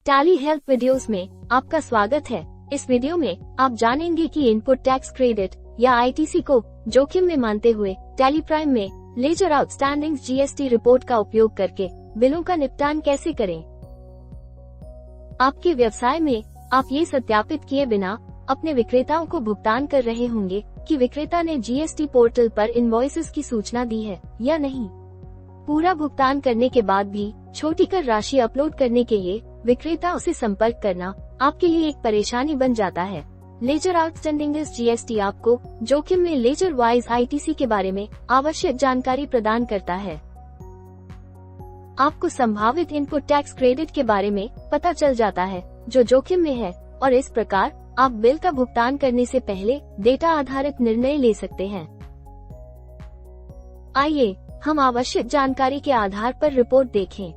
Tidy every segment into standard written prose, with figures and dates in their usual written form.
Tally help videos में आपका स्वागत है। इस वीडियो में आप जानेंगे कि इनपुट टैक्स क्रेडिट या आईटीसी को जोखिम में मानते हुए टैली प्राइम में लेजर आउटस्टैंडिंग्स जीएसटी रिपोर्ट का उपयोग करके बिलों का निपटान कैसे करें। आपके व्यवसाय में आप ये सत्यापित किए बिना अपने विक्रेताओं को भुगतान कर रहे होंगे कि विक्रेता ने जीएसटी पोर्टल पर इनवॉइसेस की सूचना दी है या नहीं। पूरा भुगतान करने के बाद भी छोटी कर राशि अपलोड करने के लिए विक्रेताओं से संपर्क करना आपके लिए एक परेशानी बन जाता है। लेजर आउटस्टैंडिंग्स जीएसटी आपको जोखिम में लेजर वाइज आईटीसी के बारे में आवश्यक जानकारी प्रदान करता है। आपको संभावित इनपुट टैक्स क्रेडिट के बारे में पता चल जाता है जो जोखिम में है, और इस प्रकार आप बिल का भुगतान करने से पहले डेटा आधारित निर्णय ले सकते हैं। आइए हम आवश्यक जानकारी के आधार पर रिपोर्ट देखें।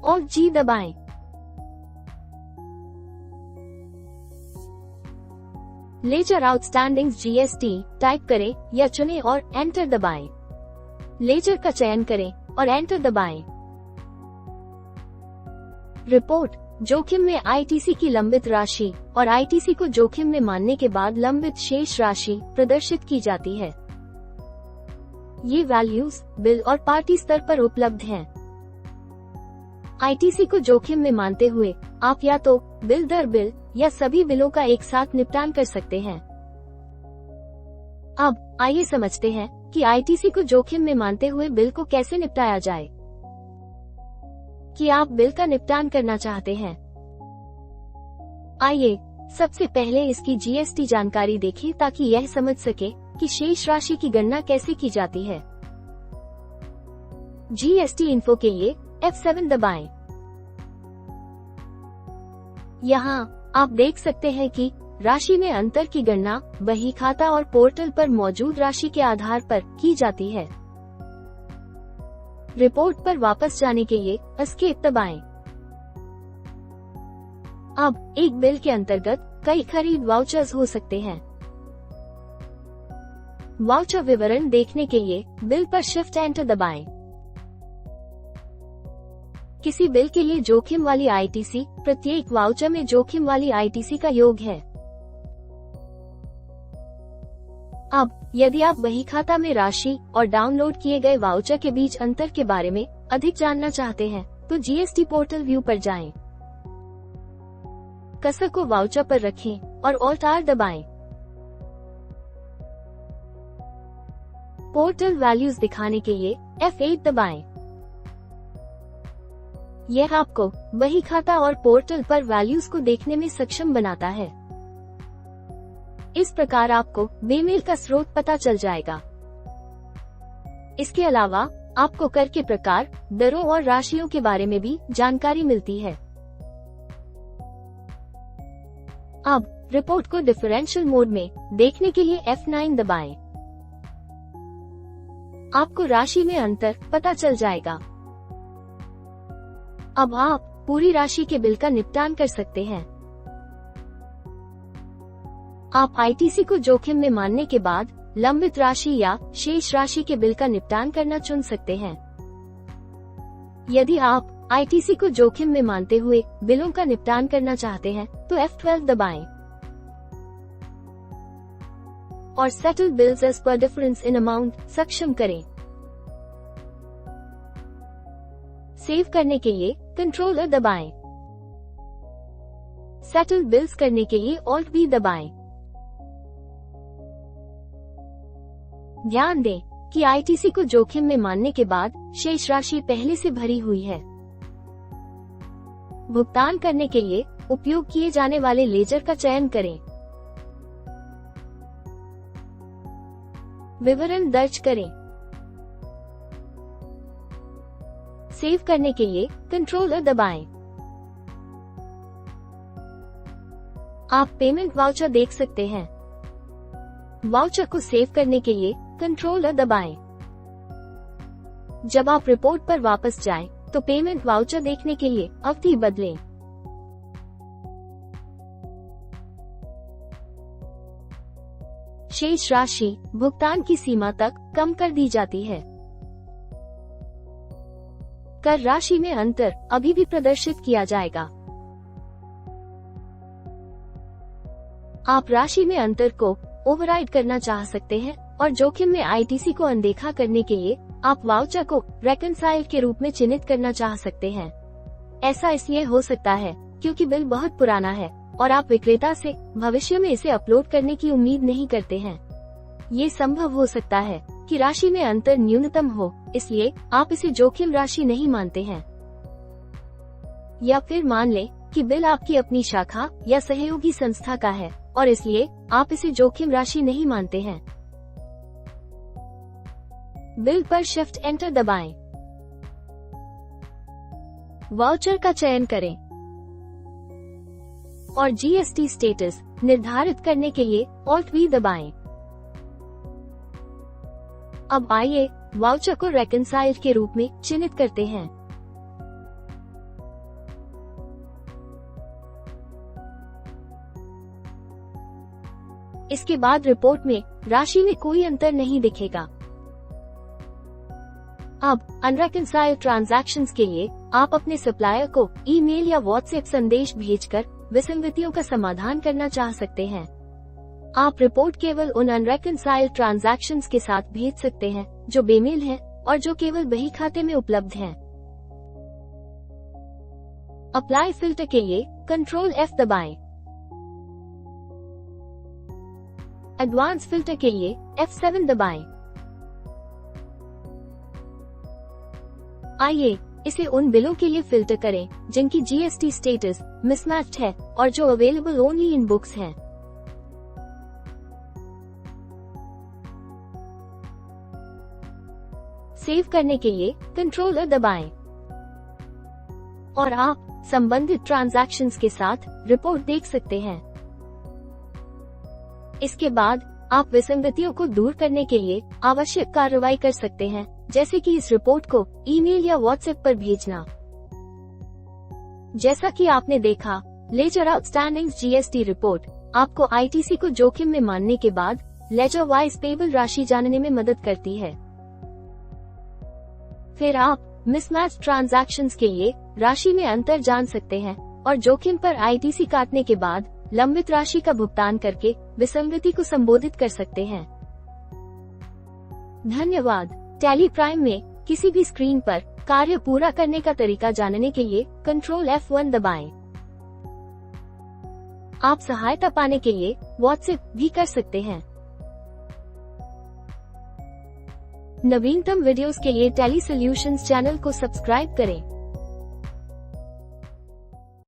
और जी दबाएं। लेजर आउटस्टैंडिंग्स जीएसटी टाइप करें या चुनें और एंटर दबाएं। लेजर का चयन करें और एंटर दबाएं। रिपोर्ट जोखिम में आईटीसी की लंबित राशि और आईटीसी को जोखिम में मानने के बाद लंबित शेष राशि प्रदर्शित की जाती है। ये वैल्यूज बिल और पार्टी स्तर पर उपलब्ध हैं। आईटीसी को जोखिम में मानते हुए आप या तो बिल दर बिल या सभी बिलों का एक साथ निपटान कर सकते हैं। अब आइए समझते हैं कि आईटीसी को जोखिम में मानते हुए बिल को कैसे निपटाया जाए। कि आप बिल का निपटान करना चाहते हैं। आइए सबसे पहले इसकी जीएसटी जानकारी देखें ताकि यह समझ सके कि शेष राशि की गणना कैसे की जाती है। जीएसटी इन्फो के लिए F7 दबाएं। यहाँ आप देख सकते हैं कि राशि में अंतर की गणना बही खाता और पोर्टल पर मौजूद राशि के आधार पर की जाती है। रिपोर्ट पर वापस जाने के लिए एस्केप दबाएं। अब एक बिल के अंतर्गत कई खरीद वाउचर्स हो सकते हैं। वाउचर विवरण देखने के लिए बिल पर शिफ्ट एंटर दबाएं। किसी बिल के लिए जोखिम वाली आईटीसी प्रत्येक वाउचर में जोखिम वाली आईटीसी का योग है। अब यदि आप बही खाता में राशि और डाउनलोड किए गए वाउचर के बीच अंतर के बारे में अधिक जानना चाहते हैं तो जीएसटी पोर्टल व्यू पर जाएं। कर्सर को वाउचर पर रखें और ऑल्ट आर दबाएं। पोर्टल वैल्यूज दिखाने के लिए F8 दबाएं। यह आपको बही खाता और पोर्टल पर वैल्यूज को देखने में सक्षम बनाता है। इस प्रकार आपको बेमेल का स्रोत पता चल जाएगा। इसके अलावा आपको कर के प्रकार, दरों और राशियों के बारे में भी जानकारी मिलती है। अब रिपोर्ट को डिफरेंशियल मोड में देखने के लिए F9 दबाएं। आपको राशि में अंतर पता चल जाएगा। अब आप पूरी राशि के बिल का निपटान कर सकते हैं। आप आईटीसी को जोखिम में मानने के बाद लंबित राशि या शेष राशि के बिल का निपटान करना चुन सकते हैं। यदि आप आईटीसी को जोखिम में मानते हुए बिलों का निपटान करना चाहते हैं तो F12 दबाएं और सेटल बिल्स एज पर डिफरेंस इन अमाउंट सक्षम करें। सेव करने के लिए कंट्रोलर दबाएं। सेटल बिल्स करने के लिए ऑल्ट B दबाएं। ध्यान दें कि आईटीसी को जोखिम में मानने के बाद शेष राशि पहले से भरी हुई है। भुगतान करने के लिए उपयोग किए जाने वाले लेजर का चयन करें। विवरण दर्ज करें। सेव करने के लिए कंट्रोलर दबाएं। आप पेमेंट वाउचर देख सकते हैं। वाउचर को सेव करने के लिए कंट्रोलर दबाएं। जब आप रिपोर्ट पर वापस जाएं, तो पेमेंट वाउचर देखने के लिए अवधि बदलें। शेष राशि भुगतान की सीमा तक कम कर दी जाती है। कर राशि में अंतर अभी भी प्रदर्शित किया जाएगा। आप राशि में अंतर को ओवरराइड करना चाह सकते हैं और जोखिम में आईटीसी को अनदेखा करने के लिए आप वाउचर को रेकनसाइल्ड के रूप में चिन्हित करना चाह सकते हैं। ऐसा इसलिए हो सकता है क्योंकि बिल बहुत पुराना है और आप विक्रेता से भविष्य में इसे अपलोड करने की उम्मीद नहीं करते हैं। ये संभव हो सकता है कि राशि में अंतर न्यूनतम हो, इसलिए आप इसे जोखिम राशि नहीं मानते हैं। या फिर मान लें कि बिल आपकी अपनी शाखा या सहयोगी संस्था का है और इसलिए आप इसे जोखिम राशि नहीं मानते हैं। बिल पर शिफ्ट एंटर दबाएं। वाउचर का चयन करें और जीएसटी स्टेटस निर्धारित करने के लिए ऑल्ट वी दबाएं। अब आइए वाउचर को रेकनसाइल्ड के रूप में चिन्हित करते हैं। इसके बाद रिपोर्ट में राशि में कोई अंतर नहीं दिखेगा। अब अनरेकनसाइल्ड ट्रांजैक्शंस के लिए आप अपने सप्लायर को ईमेल या व्हाट्सएप संदेश भेजकर विसंगतियों का समाधान करना चाह सकते हैं। आप रिपोर्ट केवल उन अनरेकनसाइल्ड ट्रांजैक्शंस के साथ भेज सकते हैं जो बेमेल हैं और जो केवल बही खाते में उपलब्ध हैं। अप्लाई फिल्टर के लिए कंट्रोल F दबाएं। एडवांस फिल्टर के लिए F7 दबाएं। आइए इसे उन बिलों के लिए फिल्टर करें जिनकी जीएसटी स्टेटस मिसमैच्ड है और जो अवेलेबल ओनली इन बुक्स हैं। सेव करने के लिए कंट्रोलर दबाएं और आप संबंधित ट्रांजैक्शंस के साथ रिपोर्ट देख सकते हैं। इसके बाद आप विसंगतियों को दूर करने के लिए आवश्यक कार्रवाई कर सकते हैं, जैसे कि इस रिपोर्ट को ईमेल या व्हाट्सएप पर भेजना। जैसा कि आपने देखा, लेजर आउटस्टैंडिंग्स जीएसटी रिपोर्ट आपको आईटीसी को जोखिम में मानने के बाद लेजर वाइज पेबल राशि जानने में मदद करती है। फिर आप मिसमैच ट्रांजैक्शंस के लिए राशि में अंतर जान सकते हैं और जोखिम पर आईटीसी काटने के बाद लंबित राशि का भुगतान करके विसंगति को संबोधित कर सकते हैं। धन्यवाद। टैली प्राइम में किसी भी स्क्रीन पर कार्य पूरा करने का तरीका जानने के लिए कंट्रोल F1 दबाएं। आप सहायता पाने के लिए व्हाट्सएप भी कर सकते हैं। नवीनतम वीडियोस के लिए टैली सॉल्यूशंस चैनल को सब्सक्राइब करें।